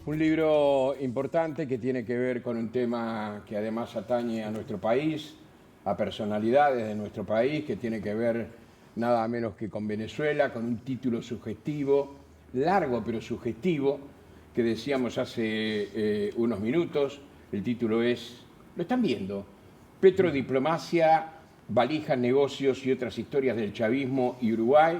Un libro importante que tiene que ver con un tema que además atañe a nuestro país, a personalidades de nuestro país, que tiene que ver nada menos que con Venezuela, con un título sugestivo, largo pero sugestivo, que decíamos hace unos minutos. El título es, lo están viendo, Petrodiplomacia, valijas, negocios y otras historias del chavismo y Uruguay.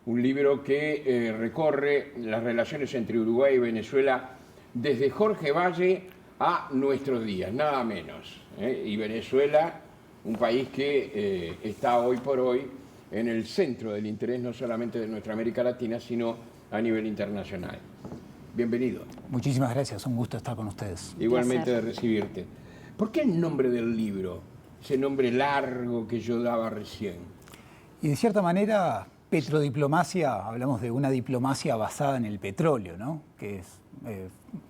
Un libro que recorre las relaciones entre Uruguay y Venezuela desde Jorge Valle a nuestros días, nada menos. Y Venezuela, un país que está hoy por hoy en el centro del interés no solamente de nuestra América Latina, sino a nivel internacional. Bienvenido. Muchísimas gracias, un gusto estar con ustedes. Igualmente de recibirte. ¿Por qué el nombre del libro? Ese nombre largo que yo daba recién. Y de cierta manera, petrodiplomacia, hablamos de una diplomacia basada en el petróleo, ¿no? Que es,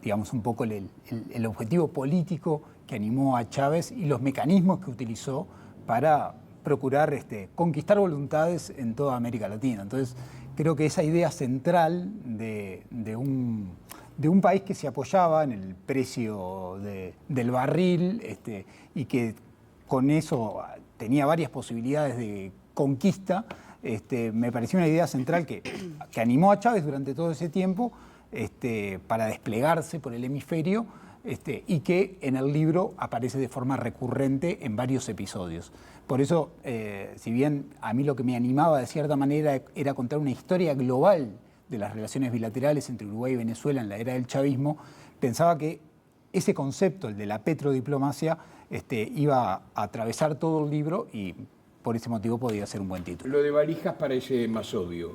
digamos, un poco el objetivo político que animó a Chávez y los mecanismos que utilizó para procurar conquistar voluntades en toda América Latina. Entonces, creo que esa idea central de un país que se apoyaba en el precio del barril y que con eso tenía varias posibilidades de conquista, me pareció una idea central que animó a Chávez durante todo ese tiempo para desplegarse por el hemisferio y que en el libro aparece de forma recurrente en varios episodios. Por eso, si bien a mí lo que me animaba de cierta manera era contar una historia global de las relaciones bilaterales entre Uruguay y Venezuela en la era del chavismo, pensaba que ese concepto, el de la petrodiplomacia, iba a atravesar todo el libro y por ese motivo podía ser un buen título. Lo de valijas parece más obvio.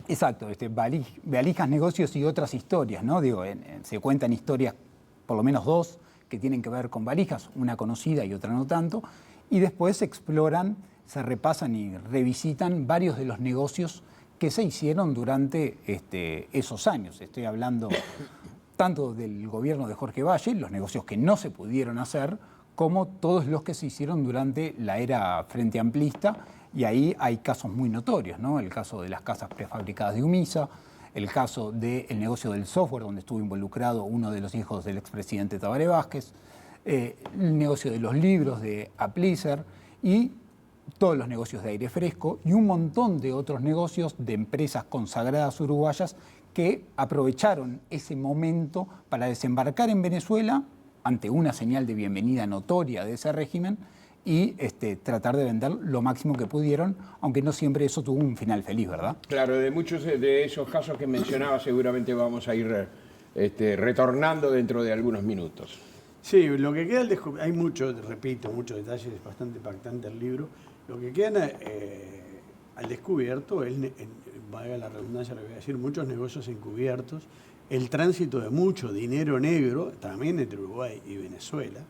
Exacto, valijas, negocios y otras historias, ¿no? Digo, se cuentan historias, por lo menos dos, que tienen que ver con valijas, una conocida y otra no tanto, y después se exploran, se repasan y revisitan varios de los negocios que se hicieron durante esos años. Estoy hablando tanto del gobierno de Jorge Valle, los negocios que no se pudieron hacer, como todos los que se hicieron durante la era Frente Amplista, y ahí hay casos muy notorios, ¿no? El caso de las casas prefabricadas de UMISA, el caso del negocio del software, donde estuvo involucrado uno de los hijos del expresidente Tabaré Vázquez, el negocio de los libros de Appliser y todos los negocios de aire fresco y un montón de otros negocios de empresas consagradas uruguayas que aprovecharon ese momento para desembarcar en Venezuela ante una señal de bienvenida notoria de ese régimen y tratar de vender lo máximo que pudieron, aunque no siempre eso tuvo un final feliz, ¿verdad? Claro, de muchos de esos casos que mencionaba seguramente vamos a ir retornando dentro de algunos minutos. Sí, lo que queda hay muchos, repito, muchos detalles, es bastante impactante el libro. Lo que queda al descubierto es, valga la redundancia lo que voy a decir, muchos negocios encubiertos, el tránsito de mucho dinero negro, también entre Uruguay y Venezuela.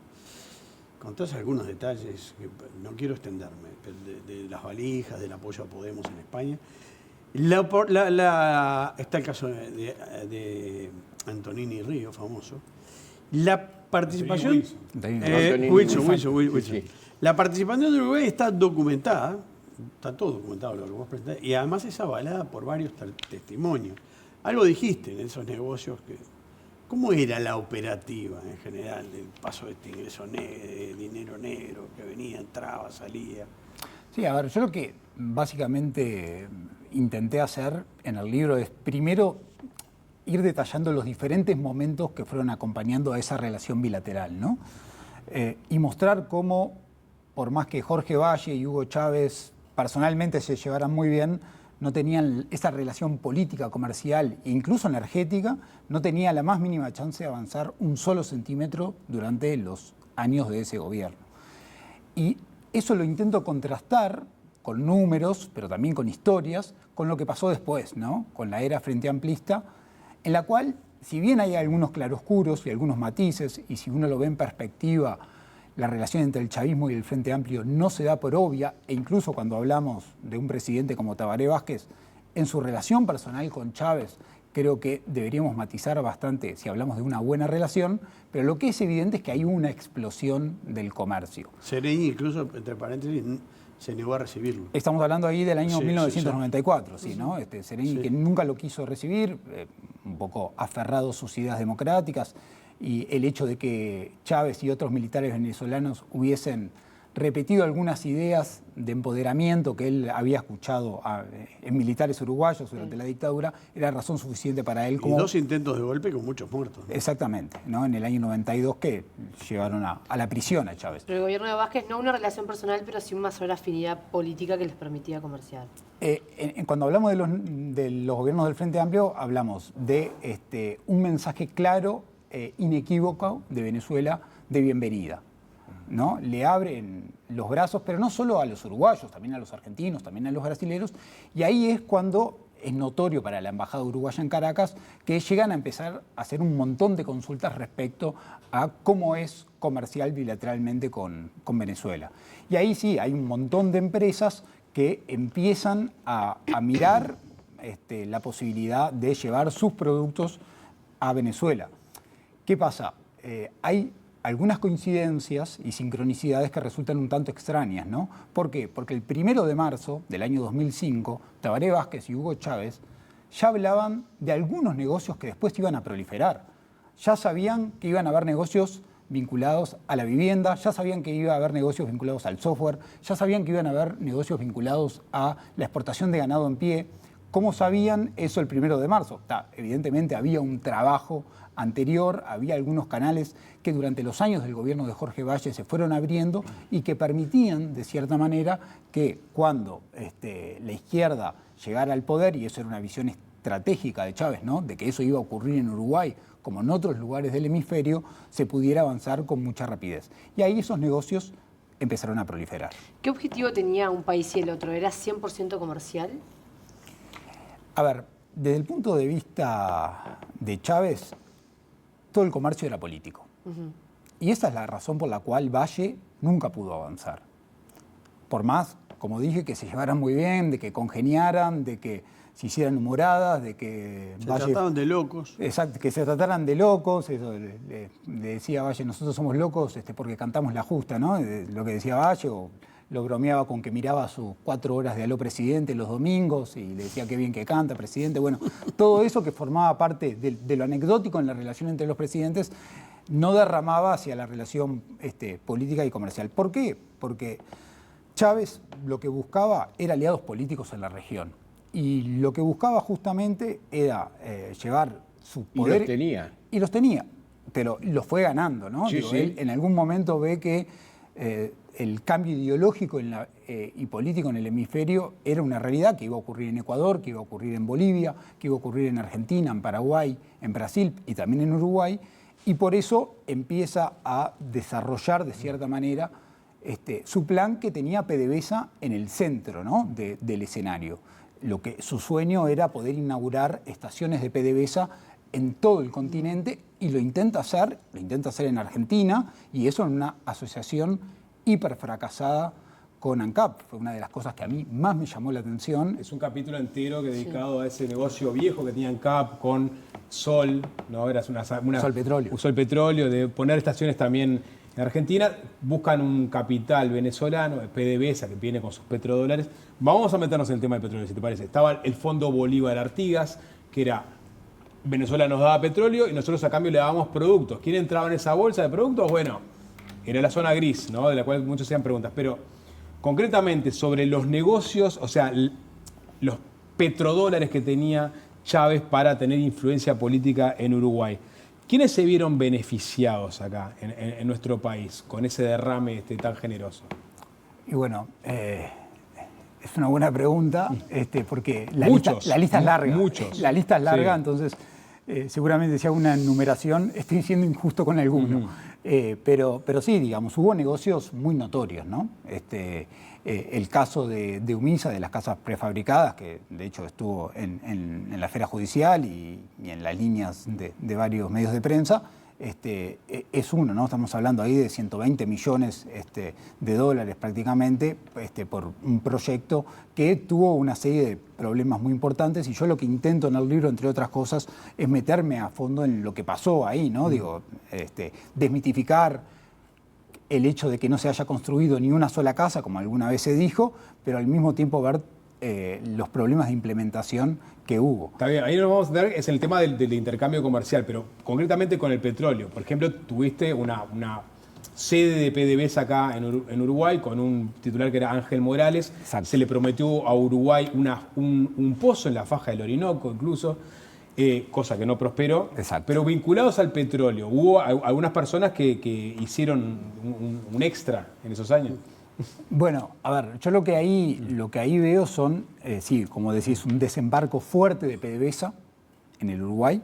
Contás algunos detalles, que no quiero extenderme, de las valijas, del apoyo a Podemos en España. Está el caso de Antonini Río, famoso. La participación... Wilson. Sí. La participación de Uruguay está documentada, está todo documentado lo que vos presentás, y además es avalada por varios testimonios. Algo dijiste en esos negocios ¿cómo era la operativa en general del paso de este ingreso de dinero negro que venía, entraba, salía? Sí, a ver, yo lo que básicamente intenté hacer en el libro es primero ir detallando los diferentes momentos que fueron acompañando a esa relación bilateral, ¿no? Y mostrar cómo, por más que Jorge Valle y Hugo Chávez personalmente se llevaran muy bien, no tenían esa relación política, comercial e incluso energética, no tenía la más mínima chance de avanzar un solo centímetro durante los años de ese gobierno. Y eso lo intento contrastar con números, pero también con historias, con lo que pasó después, ¿no? Con la era Frente Amplista, en la cual, si bien hay algunos claroscuros y algunos matices, y si uno lo ve en perspectiva, la relación entre el chavismo y el Frente Amplio no se da por obvia, e incluso cuando hablamos de un presidente como Tabaré Vázquez, en su relación personal con Chávez, creo que deberíamos matizar bastante si hablamos de una buena relación, pero lo que es evidente es que hay una explosión del comercio. Sereni, incluso, entre paréntesis, se negó a recibirlo. Estamos hablando ahí del año 1994, sí, ¿no? Sereni, sí, que nunca lo quiso recibir, un poco aferrados a sus ideas democráticas, y el hecho de que Chávez y otros militares venezolanos hubiesen repetido algunas ideas de empoderamiento que él había escuchado en militares uruguayos durante la dictadura, era razón suficiente para él. Y 2 intentos de golpe con muchos muertos, ¿no? Exactamente, ¿no? En el año 92 que llevaron a la prisión a Chávez. Pero el gobierno de Vázquez no una relación personal, pero sí una sola afinidad política que les permitía comerciar. Cuando hablamos de los gobiernos del Frente Amplio, hablamos de un mensaje claro, inequívoco de Venezuela de bienvenida, ¿no? Le abren los brazos, pero no solo a los uruguayos, también a los argentinos, también a los brasileños, y ahí es cuando es notorio para la embajada uruguaya en Caracas que llegan a empezar a hacer un montón de consultas respecto a cómo es comercial bilateralmente con Venezuela. Y ahí sí, hay un montón de empresas que empiezan a mirar la posibilidad de llevar sus productos a Venezuela. ¿Qué pasa? Hay algunas coincidencias y sincronicidades que resultan un tanto extrañas, ¿no? ¿Por qué? Porque el 1 de marzo del año 2005, Tabaré Vázquez y Hugo Chávez ya hablaban de algunos negocios que después iban a proliferar. Ya sabían que iban a haber negocios vinculados a la vivienda, ya sabían que iba a haber negocios vinculados al software, ya sabían que iban a haber negocios vinculados a la exportación de ganado en pie. ¿Cómo sabían eso el 1 de marzo? Evidentemente había un trabajo anterior, había algunos canales que durante los años del gobierno de Jorge Valle se fueron abriendo y que permitían, de cierta manera, que cuando la izquierda llegara al poder, y eso era una visión estratégica de Chávez, ¿no?, de que eso iba a ocurrir en Uruguay, como en otros lugares del hemisferio, se pudiera avanzar con mucha rapidez. Y ahí esos negocios empezaron a proliferar. ¿Qué objetivo tenía un país y el otro? ¿Era 100% comercial? A ver, desde el punto de vista de Chávez, todo el comercio era político. Y esa es la razón por la cual Valle nunca pudo avanzar. Por más, como dije, que se llevaran muy bien, de que congeniaran, de que se hicieran humoradas, de que se trataban de locos. Exacto, que se trataran de locos. Eso le decía Valle, nosotros somos locos porque cantamos la justa, ¿no? Lo que decía Valle, o lo bromeaba con que miraba sus 4 horas de Aló Presidente los domingos y le decía qué bien que canta, presidente. Bueno, todo eso que formaba parte de lo anecdótico en la relación entre los presidentes no derramaba hacia la relación política y comercial. ¿Por qué? Porque Chávez lo que buscaba era aliados políticos en la región. Y lo que buscaba justamente era llevar su poder. Y los tenía. Y los tenía, pero los fue ganando, ¿no? Sí, sí. Él en algún momento ve que el cambio ideológico y político en el hemisferio era una realidad que iba a ocurrir en Ecuador, que iba a ocurrir en Bolivia, que iba a ocurrir en Argentina, en Paraguay, en Brasil y también en Uruguay, y por eso empieza a desarrollar de cierta manera su plan, que tenía PDVSA en el centro, ¿no?, del escenario. Su sueño era poder inaugurar estaciones de PDVSA en todo el continente, y lo intenta hacer en Argentina, y eso en una asociación hiper fracasada con ANCAP. Fue una de las cosas que a mí más me llamó la atención. Es un capítulo entero dedicado a ese negocio viejo que tenía ANCAP con Sol, ¿no? Era Sol Petróleo. Sol Petróleo, de poner estaciones también en Argentina. Buscan un capital venezolano, PDVSA, que viene con sus petrodólares. Vamos a meternos en el tema del petróleo, si te parece. Estaba el Fondo Bolívar Artigas, que era: Venezuela nos daba petróleo y nosotros a cambio le dábamos productos. ¿Quién entraba en esa bolsa de productos? Bueno, era la zona gris, ¿no?, de la cual muchos hacían preguntas. Pero concretamente sobre los negocios, o sea, los petrodólares que tenía Chávez para tener influencia política en Uruguay, ¿quiénes se vieron beneficiados acá en nuestro país con ese derrame tan generoso? Y bueno, es una buena pregunta, porque la lista es larga. Muchos. La lista es larga, Sí. Entonces seguramente si hago una enumeración estoy siendo injusto con alguno. Pero sí, digamos, hubo negocios muy notorios, ¿no? El caso de UMISA, de las casas prefabricadas, que de hecho estuvo en la esfera judicial y en las líneas de varios medios de prensa, es uno, ¿no? Estamos hablando ahí de 120 millones de dólares prácticamente, por un proyecto que tuvo una serie de problemas muy importantes, y yo lo que intento en el libro, entre otras cosas, es meterme a fondo en lo que pasó ahí, ¿no? Digo, desmitificar el hecho de que no se haya construido ni una sola casa, como alguna vez se dijo, pero al mismo tiempo ver los problemas de implementación que hubo. Está bien, ahí nos vamos a tener, es el tema del intercambio comercial, pero concretamente con el petróleo. Por ejemplo, tuviste una sede de PDVSA acá en Uruguay con un titular que era Ángel Morales. Exacto. Se le prometió a Uruguay un pozo en la faja del Orinoco incluso, cosa que no prosperó. Exacto. Pero vinculados al petróleo, hubo algunas personas que hicieron un extra en esos años. Bueno, a ver, yo lo que ahí veo son, sí, como decís, un desembarco fuerte de PDVSA en el Uruguay,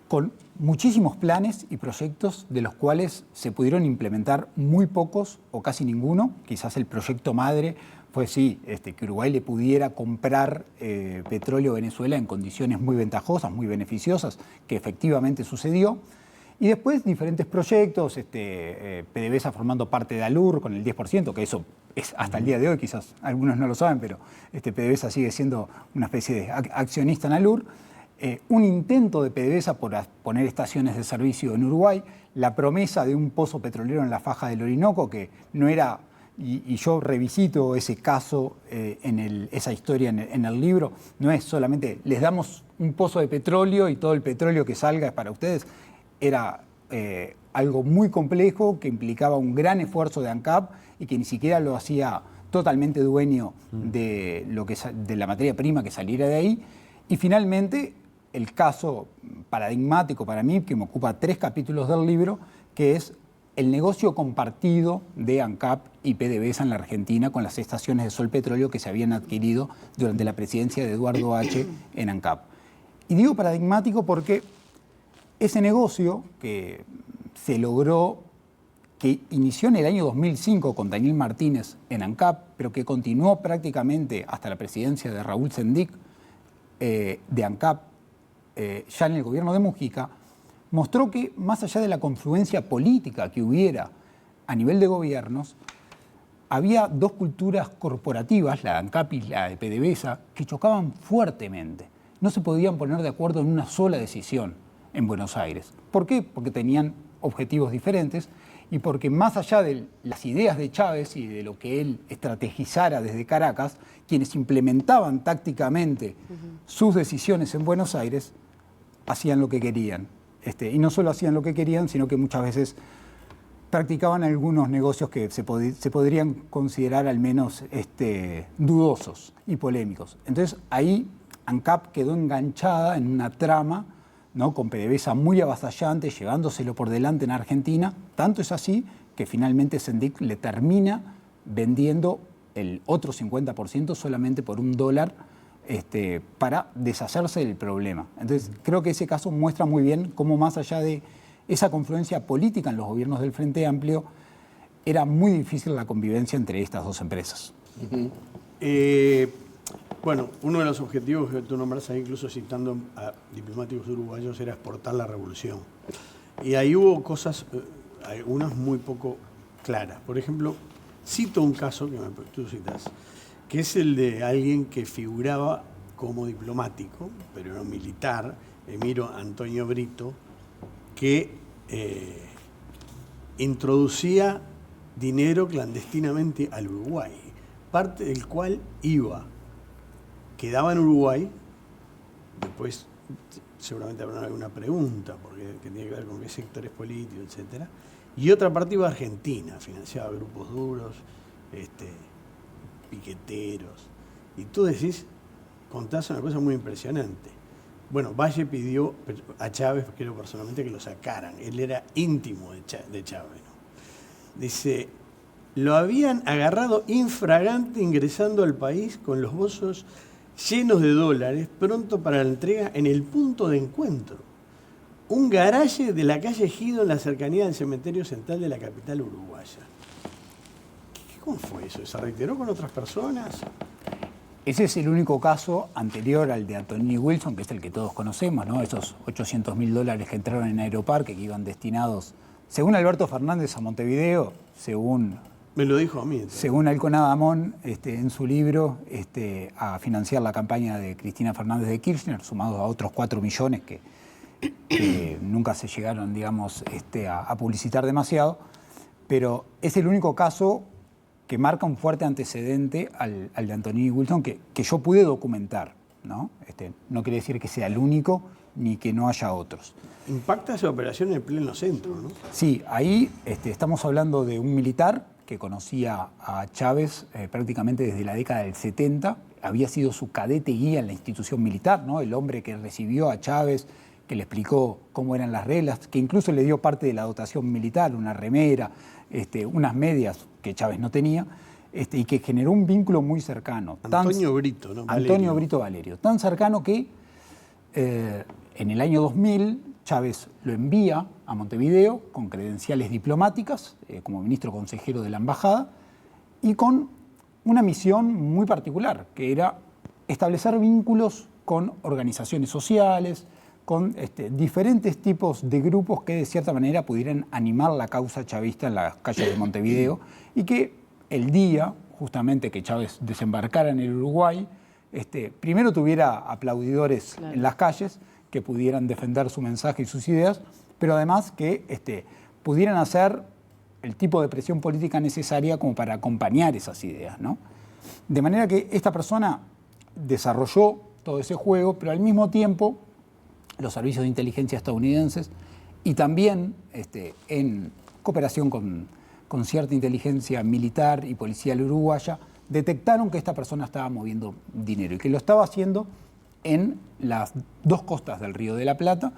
con muchísimos planes y proyectos de los cuales se pudieron implementar muy pocos o casi ninguno. Quizás el proyecto madre fue sí, que Uruguay le pudiera comprar petróleo a Venezuela en condiciones muy ventajosas, muy beneficiosas, que efectivamente sucedió. Y después diferentes proyectos, PDVSA formando parte de ALUR con el 10%, que eso es hasta el día de hoy, quizás algunos no lo saben, pero PDVSA sigue siendo una especie de accionista en ALUR. Un intento de PDVSA por poner estaciones de servicio en Uruguay, la promesa de un pozo petrolero en la faja del Orinoco, que no era, y yo revisito ese caso, esa historia en el libro, no es solamente les damos un pozo de petróleo y todo el petróleo que salga es para ustedes. Era algo muy complejo que implicaba un gran esfuerzo de ANCAP y que ni siquiera lo hacía totalmente dueño de la materia prima que saliera de ahí. Y finalmente, el caso paradigmático para mí, que me ocupa 3 capítulos del libro, que es el negocio compartido de ANCAP y PDVSA en la Argentina con las estaciones de Sol Petróleo que se habían adquirido durante la presidencia de Eduardo H. en ANCAP. Y digo paradigmático porque ese negocio que se logró, que inició en el año 2005 con Daniel Martínez en ANCAP, pero que continuó prácticamente hasta la presidencia de Raúl Sendic de ANCAP, ya en el gobierno de Mujica, mostró que más allá de la confluencia política que hubiera a nivel de gobiernos, había 2 culturas corporativas, la de ANCAP y la de PDVSA, que chocaban fuertemente. No se podían poner de acuerdo en una sola decisión en Buenos Aires. ¿Por qué? Porque tenían objetivos diferentes y porque más allá de las ideas de Chávez y de lo que él estrategizara desde Caracas, quienes implementaban tácticamente sus decisiones en Buenos Aires hacían lo que querían. Y no solo hacían lo que querían, sino que muchas veces practicaban algunos negocios que se podrían considerar al menos dudosos y polémicos. Entonces ahí ANCAP quedó enganchada en una trama, ¿no?, con PDVSA muy avasallante, llevándoselo por delante en Argentina. Tanto es así que finalmente Sendic le termina vendiendo el otro 50% solamente por $1 para deshacerse del problema. Entonces creo que ese caso muestra muy bien cómo más allá de esa confluencia política en los gobiernos del Frente Amplio, era muy difícil la convivencia entre estas 2 empresas. Bueno, uno de los objetivos que tú nombras ahí, incluso citando a diplomáticos uruguayos, era exportar la revolución. Y ahí hubo cosas, algunas muy poco claras. Por ejemplo, cito un caso que tú citas, que es el de alguien que figuraba como diplomático, pero era un militar, Emiro Antonio Brito, que introducía dinero clandestinamente al Uruguay, parte del cual quedaba en Uruguay. Después seguramente habrá alguna pregunta porque que tiene que ver con qué sectores políticos, etcétera. Y otra parte iba a Argentina, financiaba grupos duros, piqueteros. Y tú decís, contás una cosa muy impresionante. Bueno, Valle pidió a Chávez, creo personalmente, que lo sacaran. Él era íntimo de Chávez, ¿no? Dice, lo habían agarrado infragante ingresando al país con los bolsos llenos de dólares, pronto para la entrega en el punto de encuentro. Un garaje de la calle Ejido en la cercanía del cementerio central de la capital uruguaya. ¿Cómo fue eso? ¿Se reiteró con otras personas? Ese es el único caso anterior al de Anthony Wilson, que es el que todos conocemos, ¿no? Esos $800.000 que entraron en Aeroparque, que iban destinados, según Alberto Fernández, a Montevideo, según... Me lo dijo a mí. Entonces. Según Alcona Damón, en su libro, a financiar la campaña de Cristina Fernández de Kirchner, sumados a otros 4 millones que nunca se llegaron, digamos, a publicitar demasiado. Pero es el único caso que marca un fuerte antecedente al de Antonini Wilson que yo pude documentar, ¿no? No quiere decir que sea el único ni que no haya otros. Impacta esa operación en pleno centro, ¿no? Sí, ahí estamos hablando de un militar que conocía a Chávez prácticamente desde la década del 70, había sido su cadete guía en la institución militar, ¿no? El hombre que recibió a Chávez, que le explicó cómo eran las reglas, que incluso le dio parte de la dotación militar, una remera, unas medias que Chávez no tenía, y que generó un vínculo muy cercano. Antonio Brito, ¿no? Antonio Brito Valerio. Tan cercano que en el año 2000 Chávez lo envía a Montevideo con credenciales diplomáticas, como ministro consejero de la embajada, y con una misión muy particular, que era establecer vínculos con organizaciones sociales, con diferentes tipos de grupos que de cierta manera pudieran animar la causa chavista en las calles de Montevideo, y que el día justamente que Chávez desembarcara en el Uruguay, primero tuviera aplaudidores en las calles que pudieran defender su mensaje y sus ideas, pero además que pudieran hacer el tipo de presión política necesaria como para acompañar esas ideas, ¿no? De manera que esta persona desarrolló todo ese juego, pero al mismo tiempo los servicios de inteligencia estadounidenses y también en cooperación con cierta inteligencia militar y policial uruguaya, detectaron que esta persona estaba moviendo dinero y que lo estaba haciendo en las dos costas del Río de la Plata.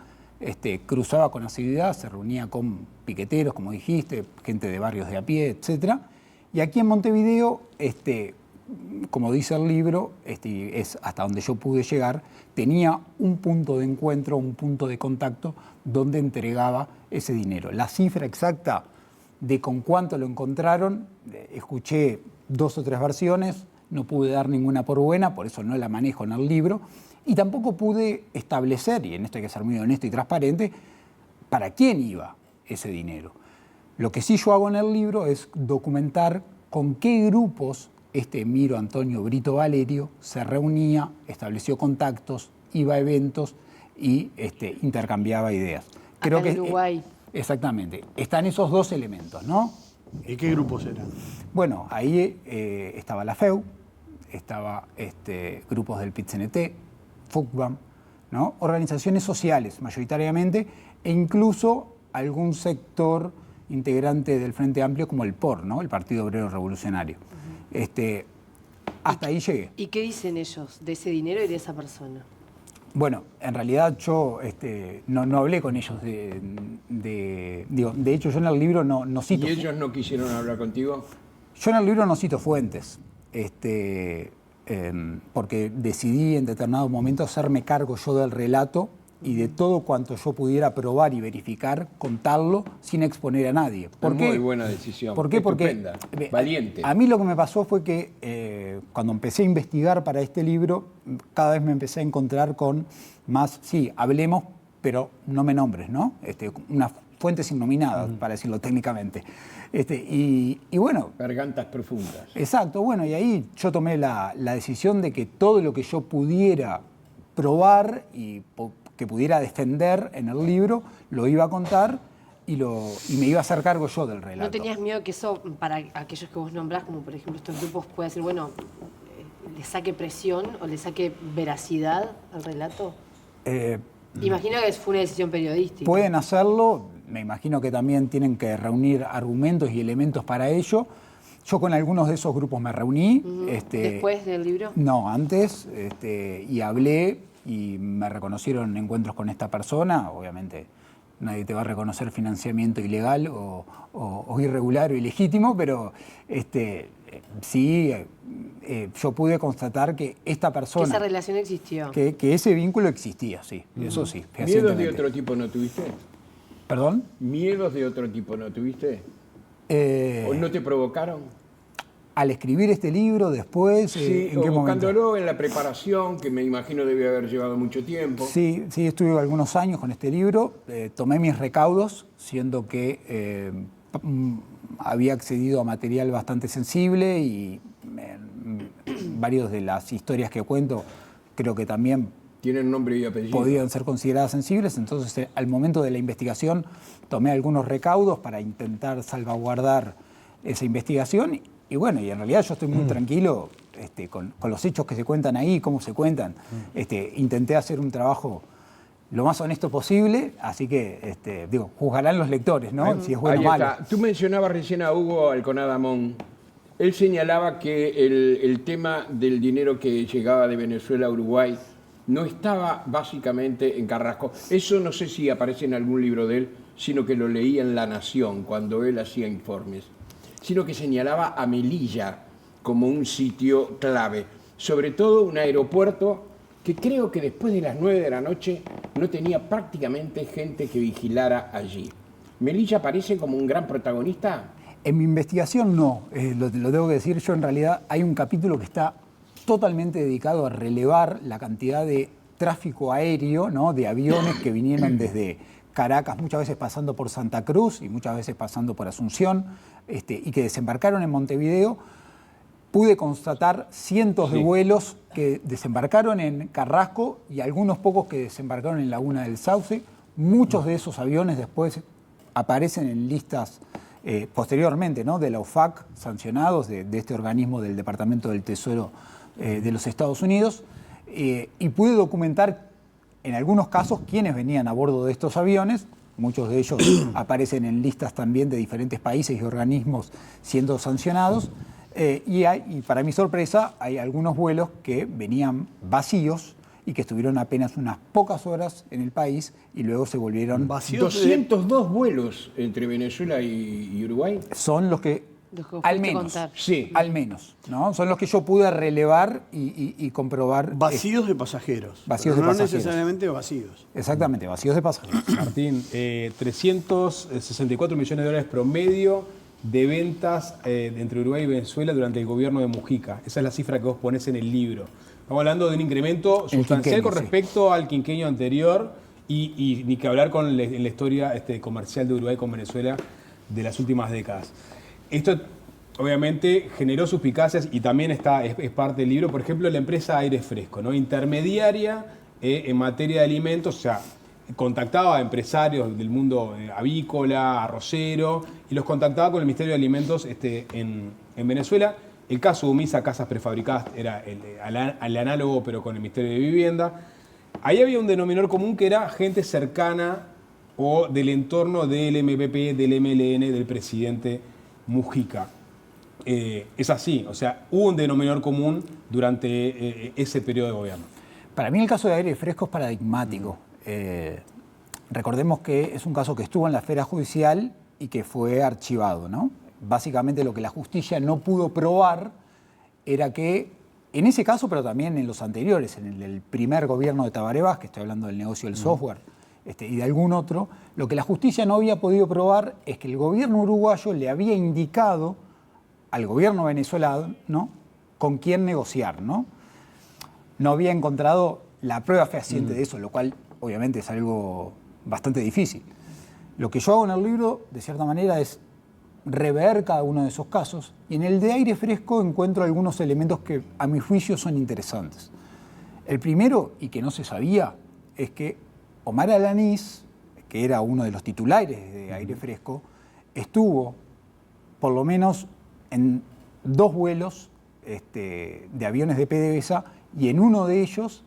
Cruzaba con asiduidad, se reunía con piqueteros, como dijiste, gente de barrios de a pie, etc. Y aquí en Montevideo, como dice el libro, es hasta donde yo pude llegar, tenía un punto de encuentro, un punto de contacto donde entregaba ese dinero. La cifra exacta de con cuánto lo encontraron, escuché 2 o 3 versiones, no pude dar ninguna por buena, por eso no la manejo en el libro, y tampoco pude establecer, y en esto hay que ser muy honesto y transparente, para quién iba ese dinero. Lo que sí yo hago en el libro es documentar con qué grupos Emiro Antonio Brito Valerio se reunía, estableció contactos, iba a eventos y intercambiaba ideas. Creo que en Uruguay. Exactamente. Están esos dos elementos, ¿no? ¿Y qué grupos eran? Bueno, ahí estaba la FEU, estaba grupos del PIT-CNT, FUCBAM, ¿no? Organizaciones sociales mayoritariamente, e incluso algún sector integrante del Frente Amplio como el POR, ¿no? El Partido Obrero Revolucionario. Hasta ahí llegué. ¿Y qué dicen ellos de ese dinero y de esa persona? Bueno, en realidad yo no hablé con ellos de hecho yo en el libro no cito... ¿Y ellos no quisieron hablar contigo? Yo en el libro no cito fuentes, porque decidí en determinado momento hacerme cargo yo del relato y de todo cuanto yo pudiera probar y verificar, contarlo sin exponer a nadie. ¿Por qué? Muy buena decisión. ¿Por qué? Estupenda, Porque valiente. A mí lo que me pasó fue que cuando empecé a investigar para este libro, cada vez me empecé a encontrar con más, sí, hablemos, pero no me nombres, ¿no? Unas fuentes innominadas, para decirlo técnicamente. Y bueno... Gargantas profundas. Exacto, bueno, y ahí yo tomé la decisión de que todo lo que yo pudiera probar y que pudiera defender en el libro, lo iba a contar y me iba a hacer cargo yo del relato. ¿No tenías miedo que eso, para aquellos que vos nombrás, como por ejemplo estos grupos, pueda decir, bueno, le saque presión o le saque veracidad al relato? Imagino que fue una decisión periodística. Pueden hacerlo, me imagino que también tienen que reunir argumentos y elementos para ello. Yo con algunos de esos grupos me reuní. ¿Después del libro? No, antes, y hablé y me reconocieron encuentros con esta persona. Obviamente nadie te va a reconocer financiamiento ilegal o irregular o ilegítimo, pero sí, yo pude constatar que esta persona... Que esa relación existió. Que ese vínculo existía, sí, eso sí. ¿Miedos de otro tipo no tuviste? ¿Perdón? ¿Miedos de otro tipo no tuviste? ¿O no te provocaron? Al escribir este libro, después, sí, ¿en qué momento? Buscándolo en la preparación, que me imagino debe haber llevado mucho tiempo. Sí, estuve algunos años con este libro, tomé mis recaudos, siendo que había accedido a material bastante sensible y varios de las historias que cuento creo que también tienen nombre y apellido. Podían ser consideradas sensibles, entonces al momento de la investigación tomé algunos recaudos para intentar salvaguardar esa investigación Y bueno, y en realidad yo estoy muy tranquilo con los hechos que se cuentan ahí, cómo se cuentan. Intenté hacer un trabajo lo más honesto posible, así que, juzgarán los lectores, ¿no? Si es bueno o malo. Tú mencionabas recién a Hugo Alconadamón. Él señalaba que el tema del dinero que llegaba de Venezuela a Uruguay no estaba básicamente en Carrasco. Eso no sé si aparece en algún libro de él, sino que lo leí en La Nación cuando él hacía informes, sino que señalaba a Melilla como un sitio clave, sobre todo un aeropuerto que creo que después de las 9 de la noche no tenía prácticamente gente que vigilara allí. ¿Melilla aparece como un gran protagonista? En mi investigación no, lo tengo que decir. Yo en realidad hay un capítulo que está totalmente dedicado a relevar la cantidad de tráfico aéreo, ¿no? De aviones que vinieron desde Caracas, muchas veces pasando por Santa Cruz y muchas veces pasando por Asunción, y que desembarcaron en Montevideo. Pude constatar cientos de vuelos que desembarcaron en Carrasco y algunos pocos que desembarcaron en Laguna del Sauce. Muchos de esos aviones después aparecen en listas posteriormente, ¿no? De la OFAC, sancionados de este organismo del Departamento del Tesoro de los Estados Unidos. Y pude documentar en algunos casos quiénes venían a bordo de estos aviones. Muchos de ellos aparecen en listas también de diferentes países y organismos siendo sancionados. Y para mi sorpresa, hay algunos vuelos que venían vacíos y que estuvieron apenas unas pocas horas en el país y luego se volvieron vacíos. 202 vuelos entre Venezuela y Uruguay. Son los que al menos, sí, al menos, ¿no? Son los que yo pude relevar y comprobar. Vacíos de pasajeros. Vacíos de no pasajeros. necesariamente vacíos. Exactamente, vacíos de pasajeros. Martín, 364 millones de dólares promedio de ventas entre Uruguay y Venezuela durante el gobierno de Mujica. Esa es la cifra que vos ponés en el libro. Estamos hablando de un incremento sustancial con respecto al quinquenio anterior y ni que hablar en la historia comercial de Uruguay con Venezuela de las últimas décadas. Esto obviamente generó suspicacias y también es parte del libro. Por ejemplo, la empresa Aire Fresco, ¿no? Intermediaria en materia de alimentos, o sea, contactaba a empresarios del mundo avícola, arrocero, y los contactaba con el Ministerio de Alimentos en Venezuela. El caso de UMISA, Casas Prefabricadas, era el análogo, pero con el Ministerio de Vivienda. Ahí había un denominador común que era gente cercana o del entorno del MPP, del MLN, del presidente Mujica. Es así, o sea, hubo un denominador común durante ese periodo de gobierno. Para mí el caso de Aire Fresco es paradigmático. Recordemos que es un caso que estuvo en la esfera judicial y que fue archivado, ¿no? Básicamente lo que la justicia no pudo probar era que, en ese caso, pero también en los anteriores, en el primer gobierno de Tabaré Vázquez, estoy hablando del negocio del software, y de algún otro, lo que la justicia no había podido probar es que el gobierno uruguayo le había indicado al gobierno venezolano, ¿no?, con quién negociar, ¿no? No había encontrado la prueba fehaciente de eso, lo cual obviamente es algo bastante difícil. Lo que yo hago en el libro, de cierta manera, es rever cada uno de esos casos, y en el de Aire Fresco encuentro algunos elementos que a mi juicio son interesantes. El primero, y que no se sabía, es que Omar Alanís, que era uno de los titulares de Aire Fresco, estuvo por lo menos en 2 vuelos de aviones de PDVSA, y en uno de ellos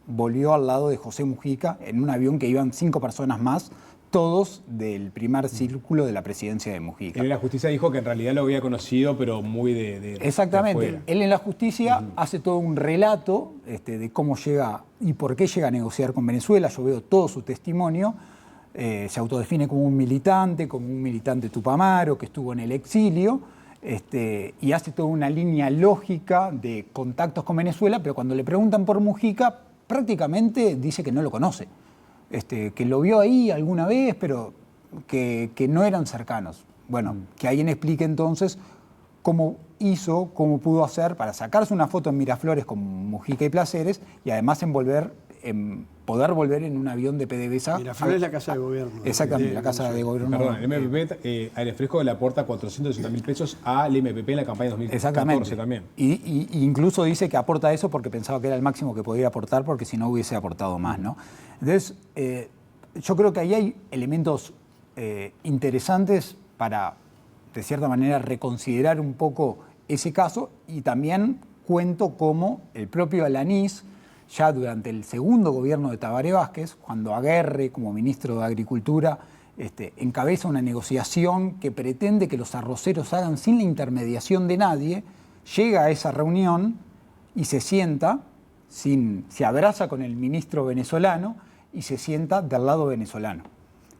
volvió al lado de José Mujica en un avión que iban 5 personas más, todos del primer círculo de la presidencia de Mujica. Él en la justicia dijo que en realidad lo había conocido, pero muy de Exactamente. afuera. Él en la justicia hace todo un relato de cómo llega y por qué llega a negociar con Venezuela. Yo veo todo su testimonio. Se autodefine como un militante tupamaro que estuvo en el exilio, y hace toda una línea lógica de contactos con Venezuela, pero cuando le preguntan por Mujica, prácticamente dice que no lo conoce. Que lo vio ahí alguna vez, pero que no eran cercanos. Bueno, que alguien explique entonces cómo cómo pudo hacer para sacarse una foto en Miraflores con Mujica y Placeres y además poder volver en un avión de PDVSA. Miraflores es la casa de gobierno. Exactamente, la casa de gobierno. Perdón, el MPP, Aire Fresco le aporta 460.000 pesos al MPP en la campaña 2014 Exactamente. también. Y incluso dice que aporta eso porque pensaba que era el máximo que podía aportar, porque si no hubiese aportado más, ¿no? Entonces, yo creo que ahí hay elementos interesantes para, de cierta manera, reconsiderar un poco ese caso, y también cuento cómo el propio Alanís, ya durante el segundo gobierno de Tabaré Vázquez, cuando Aguerre, como ministro de Agricultura, encabeza una negociación que pretende que los arroceros hagan sin la intermediación de nadie, llega a esa reunión y se sienta, se abraza con el ministro venezolano y se sienta del lado venezolano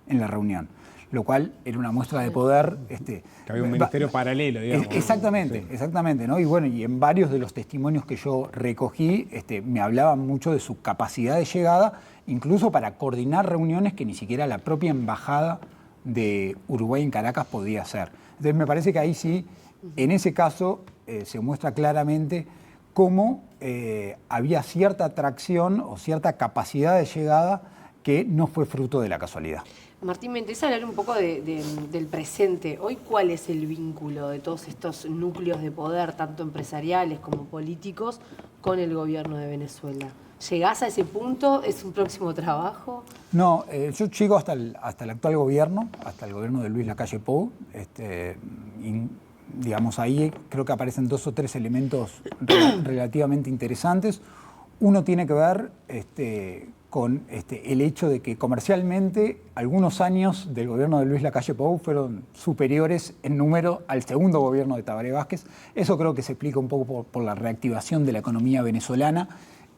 en la reunión, lo cual era una muestra de poder. Que había un ministerio paralelo, digamos. Exactamente, Sí. exactamente, ¿no? Y bueno, y en varios de los testimonios que yo recogí, me hablaban mucho de su capacidad de llegada, incluso para coordinar reuniones que ni siquiera la propia embajada de Uruguay en Caracas podía hacer. Entonces me parece que ahí sí, en ese caso, se muestra claramente cómo había cierta atracción o cierta capacidad de llegada que no fue fruto de la casualidad. Martín, me interesa hablar un poco del presente. Hoy, ¿cuál es el vínculo de todos estos núcleos de poder, tanto empresariales como políticos, con el gobierno de Venezuela? ¿Llegás a ese punto? ¿Es un próximo trabajo? No, yo llego hasta el actual gobierno, hasta el gobierno de Luis Lacalle Pou. Digamos, ahí creo que aparecen 2 o 3 elementos relativamente interesantes. Uno tiene que ver con el hecho de que comercialmente algunos años del gobierno de Luis Lacalle Pou fueron superiores en número al segundo gobierno de Tabaré Vázquez. Eso creo que se explica un poco por la reactivación de la economía venezolana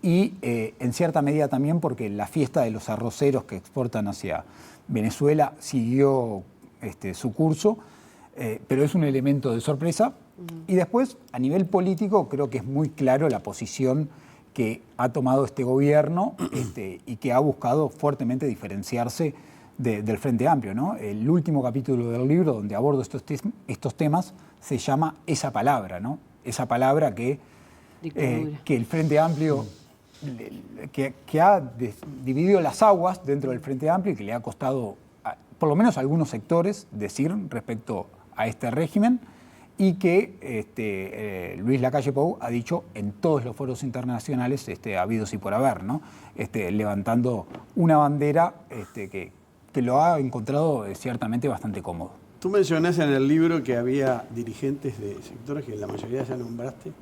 y en cierta medida también porque la fiesta de los arroceros que exportan hacia Venezuela siguió su curso, pero es un elemento de sorpresa. Y después, a nivel político, creo que es muy claro la posición que ha tomado este gobierno y que ha buscado fuertemente diferenciarse del Frente Amplio, ¿no? El último capítulo del libro donde abordo estos temas se llama Esa Palabra, ¿no? Esa palabra que el Frente Amplio, que ha dividido las aguas dentro del Frente Amplio y que le ha costado, por lo menos a algunos sectores, decir respecto a este régimen, y que Luis Lacalle Pou ha dicho en todos los foros internacionales habidos y por haber, ¿no? Levantando una bandera que lo ha encontrado ciertamente bastante cómodo. Tú mencionás en el libro que había dirigentes de sectores que la mayoría ya nombraste,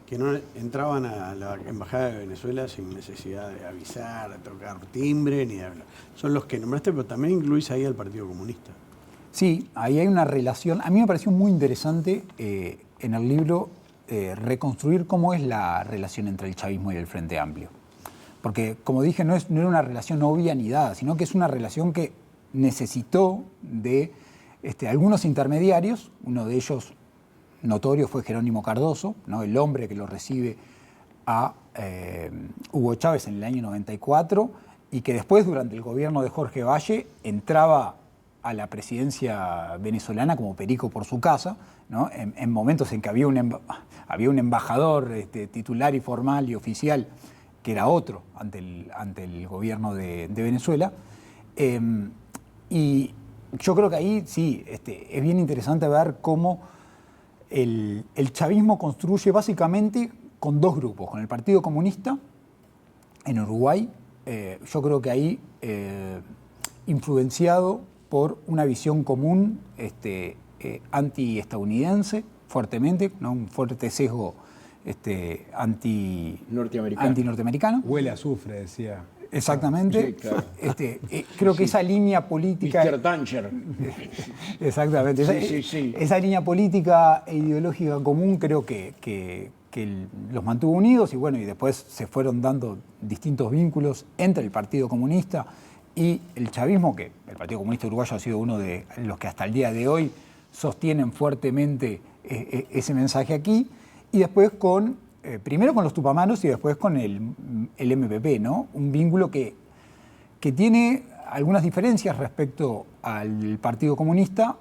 que no entraban a la Embajada de Venezuela sin necesidad de avisar, de tocar timbre, ni de hablar. Son los que nombraste, pero también incluís ahí al Partido Comunista. Sí, ahí hay una relación. A mí me pareció muy interesante en el libro reconstruir cómo es la relación entre el chavismo y el Frente Amplio. Porque, como dije, no era una relación obvia ni dada, sino que es una relación que necesitó de algunos intermediarios. Uno de ellos notorio fue Jerónimo Cardoso, ¿no? El hombre que lo recibe a Hugo Chávez en el año 94 y que después, durante el gobierno de Jorge Valle, entraba a la presidencia venezolana como perico por su casa, ¿no? En momentos en que había un embajador titular y formal y oficial que era otro ante el gobierno de Venezuela. Y yo creo que ahí sí, es bien interesante ver cómo el chavismo construye básicamente con 2 grupos, con el Partido Comunista en Uruguay, yo creo que ahí influenciado por una visión común anti-estadounidense, fuertemente, ¿no? Un fuerte sesgo anti-norteamericano. Huele a azufre, decía. Exactamente. Sí, claro. Creo que esa línea política... Mr. Thatcher. Exactamente. Sí. Esa línea política e ideológica común creo que los mantuvo unidos y bueno, y después se fueron dando distintos vínculos entre el Partido Comunista y el chavismo, que el Partido Comunista Uruguayo ha sido uno de los que hasta el día de hoy sostienen fuertemente ese mensaje aquí, y después primero con los tupamaros y después con el MPP, ¿no? Un vínculo que tiene algunas diferencias respecto al Partido Comunista.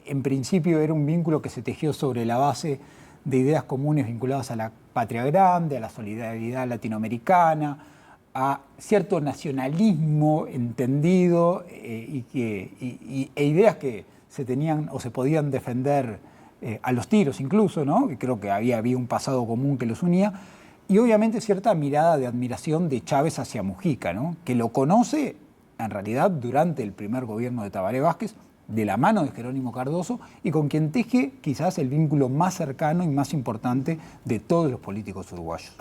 En principio era un vínculo que se tejió sobre la base de ideas comunes vinculadas a la patria grande, a la solidaridad latinoamericana, a cierto nacionalismo entendido e ideas que se tenían o se podían defender a los tiros incluso, ¿no? Y creo que había un pasado común que los unía, y obviamente cierta mirada de admiración de Chávez hacia Mujica, ¿no? Que lo conoce en realidad durante el primer gobierno de Tabaré Vázquez, de la mano de Jerónimo Cardoso y con quien teje quizás el vínculo más cercano y más importante de todos los políticos uruguayos.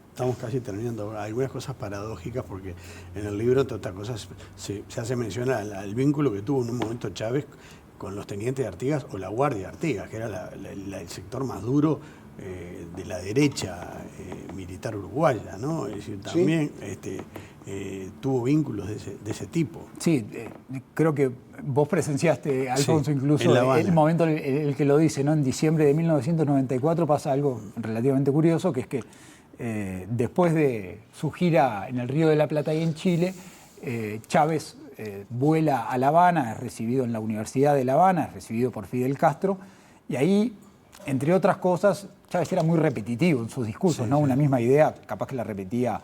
Estamos casi terminando, algunas cosas paradójicas porque en el libro, entre otras cosas, se hace mención al vínculo que tuvo en un momento Chávez con los tenientes de Artigas o la Guardia de Artigas, que era el sector más duro de la derecha militar uruguaya, ¿no? Es decir, también tuvo vínculos de ese tipo. Sí, creo que vos presenciaste, Alfonso, incluso el momento en el que lo dice, ¿no? En diciembre de 1994 pasa algo relativamente curioso, que es que después de su gira en el Río de la Plata y en Chile, Chávez vuela a La Habana, es recibido en la Universidad de La Habana, es recibido por Fidel Castro, y ahí, entre otras cosas, Chávez era muy repetitivo en sus discursos, ¿no? Una misma idea, capaz que la repetía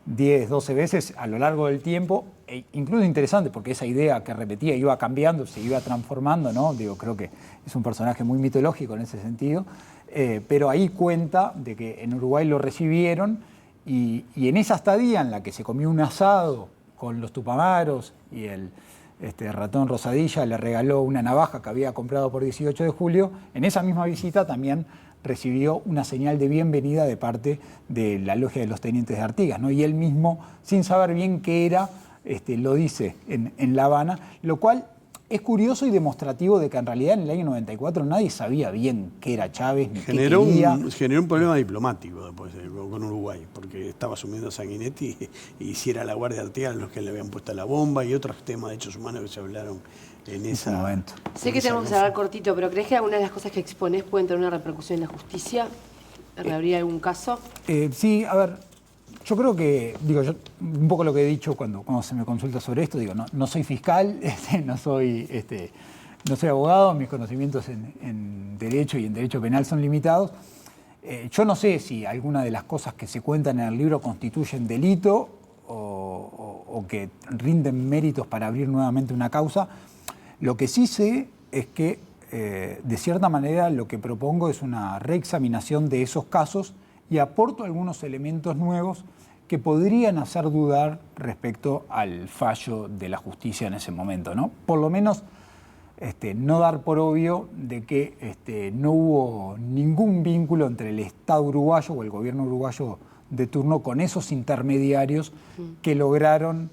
10, 12 veces a lo largo del tiempo, e incluso interesante porque esa idea que repetía iba cambiando, se iba transformando, ¿no? Digo, creo que es un personaje muy mitológico en ese sentido, pero ahí cuenta de que en Uruguay lo recibieron y en esa estadía en la que se comió un asado con los Tupamaros y el ratón Rosadilla le regaló una navaja que había comprado por 18 de julio, en esa misma visita también recibió una señal de bienvenida de parte de la logia de los tenientes de Artigas, ¿no? Y él mismo, sin saber bien qué era, lo dice en La Habana, lo cual es curioso y demostrativo de que en realidad en el año 94 nadie sabía bien qué era Chávez ni qué quería. Generó un problema diplomático después con Uruguay, porque estaba asumiendo Sanguinetti y si era la Guardia de Artigas los que le habían puesto la bomba y otros temas de derechos humanos que se hablaron en ese momento. Sé que tenemos que hablar cortito, pero ¿crees que algunas de las cosas que exponés pueden tener una repercusión en la justicia? ¿Reabrir algún caso? Sí, a ver, yo creo que, yo un poco lo que he dicho cuando se me consulta sobre esto, no soy fiscal, no soy abogado, mis conocimientos en derecho y en derecho penal son limitados. Yo no sé si alguna de las cosas que se cuentan en el libro constituyen delito o que rinden méritos para abrir nuevamente una causa. Lo que sí sé es que, de cierta manera, lo que propongo es una reexaminación de esos casos y aporto algunos elementos nuevos que podrían hacer dudar respecto al fallo de la justicia en ese momento, ¿no? Por lo menos no dar por obvio de que no hubo ningún vínculo entre el Estado uruguayo o el gobierno uruguayo de turno con esos intermediarios que lograron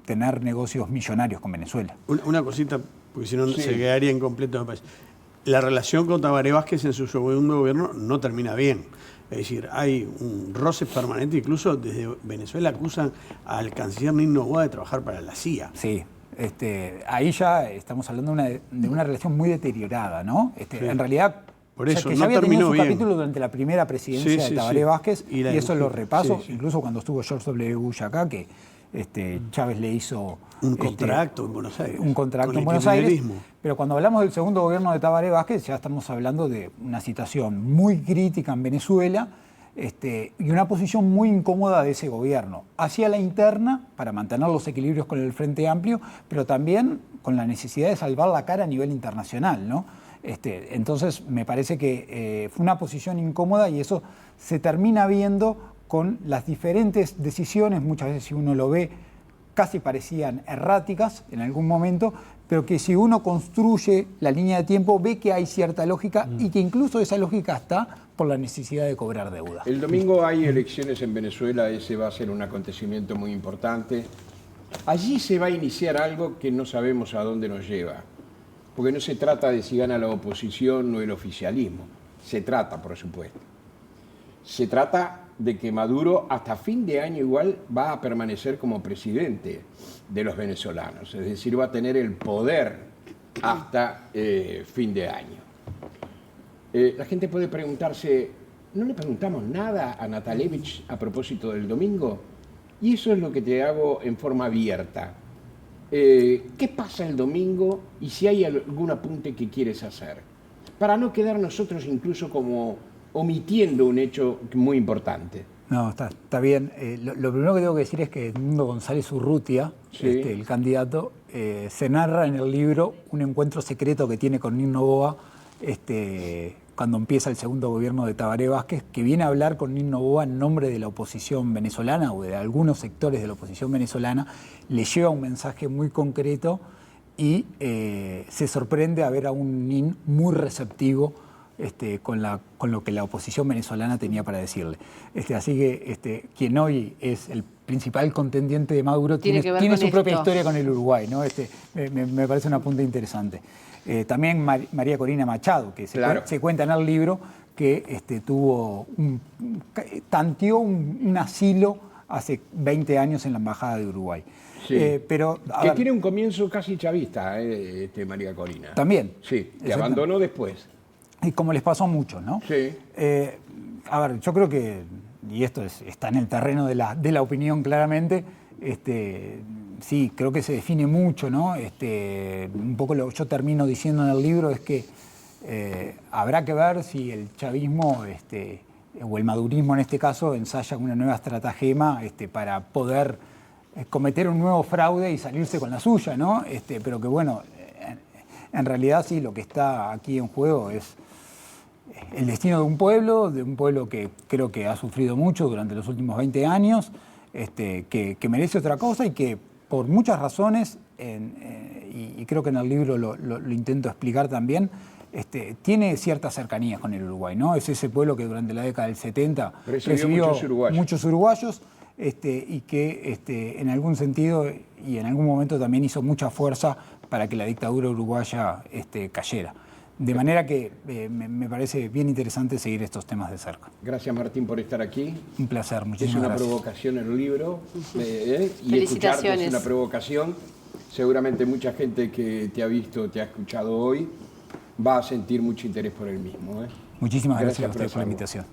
tener negocios millonarios con Venezuela. Una cosita, porque si no se quedaría incompleto, me parece. La relación con Tabaré Vázquez en su segundo gobierno no termina bien. Es decir, hay un roce permanente, incluso desde Venezuela acusan al canciller Nino Noboa de trabajar para la CIA. Sí, ahí ya estamos hablando de una relación muy deteriorada, ¿no? En realidad, por eso, que no ya había tenido terminó su bien. capítulo durante la primera presidencia de Tabaré Vázquez, y eso lo repaso, incluso cuando estuvo George W. Bush acá, que Chávez le hizo un contrato en Buenos Aires. Un contrato en Buenos Aires. Pero cuando hablamos del segundo gobierno de Tabaré Vázquez, ya estamos hablando de una situación muy crítica en Venezuela y una posición muy incómoda de ese gobierno. Hacia la interna, para mantener los equilibrios con el Frente Amplio, pero también con la necesidad de salvar la cara a nivel internacional, ¿no? Entonces, me parece que fue una posición incómoda y eso se termina viendo con las diferentes decisiones, muchas veces si uno lo ve, casi parecían erráticas en algún momento, pero que si uno construye la línea de tiempo ve que hay cierta lógica y que incluso esa lógica está por la necesidad de cobrar deuda. El domingo hay elecciones en Venezuela, ese va a ser un acontecimiento muy importante. Allí se va a iniciar algo que no sabemos a dónde nos lleva, porque no se trata de si gana la oposición o el oficialismo, se trata, por supuesto. Se trata de que Maduro hasta fin de año igual va a permanecer como presidente de los venezolanos, es decir, va a tener el poder hasta fin de año. La gente puede preguntarse, ¿no le preguntamos nada a Natalevich a propósito del domingo? Y eso es lo que te hago en forma abierta. ¿Qué pasa el domingo y si hay algún apunte que quieres hacer? Para no quedar nosotros incluso como omitiendo un hecho muy importante. No, está bien. Lo primero que tengo que decir es que Edmundo González Urrutia, el candidato, se narra en el libro un encuentro secreto que tiene con Nino Noboa cuando empieza el segundo gobierno de Tabaré Vázquez, que viene a hablar con Nino Noboa en nombre de la oposición venezolana o de algunos sectores de la oposición venezolana, le lleva un mensaje muy concreto y se sorprende a ver a un Nin muy receptivo con lo que la oposición venezolana tenía para decirle. Así que quien hoy es el principal contendiente de Maduro tiene su propia historia con el Uruguay, ¿no? Me parece un apunte interesante. También María Corina Machado, que se cuenta en el libro que tanteó un asilo hace 20 años en la Embajada de Uruguay. Sí. Tiene un comienzo casi chavista, María Corina. También. Sí, que abandonó después. Y como les pasó a muchos, ¿no? Sí. Yo creo que, y esto está en el terreno de la opinión claramente, sí, creo que se define mucho, ¿no? Un poco lo que yo termino diciendo en el libro es que habrá que ver si el chavismo o el madurismo en este caso ensaya una nueva estratagema para poder cometer un nuevo fraude y salirse con la suya, ¿no? Pero que bueno, en realidad sí, lo que está aquí en juego es el destino de un pueblo que creo que ha sufrido mucho durante los últimos 20 años, que merece otra cosa y que por muchas razones, y creo que en el libro lo intento explicar también, tiene cierta cercanía con el Uruguay, ¿no? Es ese pueblo que durante la década del 70 recibió muchos uruguayos y que en algún sentido y en algún momento también hizo mucha fuerza para que la dictadura uruguaya cayera. De manera que me parece bien interesante seguir estos temas de cerca. Gracias, Martín, por estar aquí. Un placer, muchísimas gracias. Es una provocación el libro. Y Felicitaciones. escucharte es una provocación. Seguramente mucha gente que te ha visto, te ha escuchado hoy, va a sentir mucho interés por el mismo. Muchísimas gracias a ustedes por la invitación.